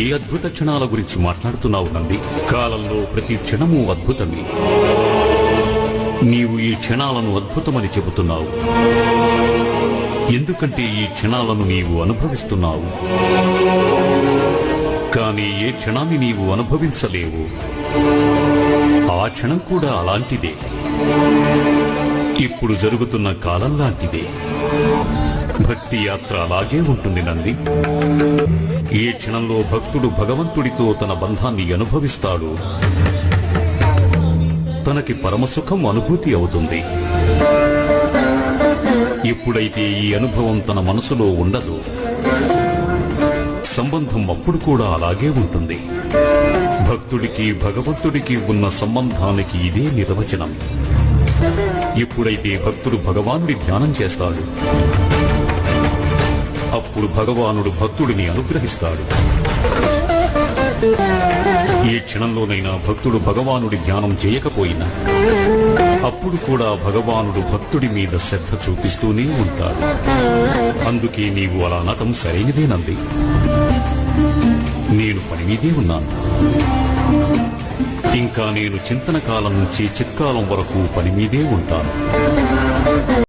ఏ అద్భుత క్షణాల గురించి మాట్లాడుతున్నావు నంది? కాలంలో ప్రతి క్షణము అద్భుతమే. నీవు ఈ క్షణాలను అద్భుతమని చెబుతున్నావు ఎందుకంటే ఈ క్షణాలను నీవు అనుభవిస్తున్నావు. కానీ ఏ క్షణాన్ని నీవు అనుభవించలేవు, ఆ క్షణం కూడా అలాంటిదే. ఇప్పుడు జరుగుతున్న కాలం లాంటిదే. భక్తి యాత్ర అలాగే ఉంటుంది నంది. ఏ క్షణంలో భక్తుడు భగవంతుడితో తన బంధాన్ని అనుభవిస్తాడు, తనకి పరమసుఖం అనుభూతి అవుతుంది. ఎప్పుడైతే ఈ అనుభవం తన మనసులో ఉండదో, సంబంధం అప్పుడు కూడా అలాగే ఉంటుంది. భక్తుడికి భగవంతుడికి ఉన్న సంబంధానికి ఇదే నిర్వచనం. ఎప్పుడైతే భక్తుడు భగవానుడి ధ్యానం చేస్తాడు, అప్పుడు భగవానుడు భక్తుడిని అనుగ్రహిస్తాడు. ఏ క్షణంలోనైనా భక్తుడు భగవానుడి ధ్యానం చేయకపోయినా, అప్పుడు కూడా భగవానుడు భక్తుడి మీద శ్రద్ధ చూపిస్తూనే ఉంటాడు. అందుకే నీవు అలా అనటం సరైనదేనంది. నేను పని మీదే ఉన్నాను. ఇంకా నేను చింతన కాలం నుంచి చిత్కాలం వరకు పని మీదే ఉంటాను.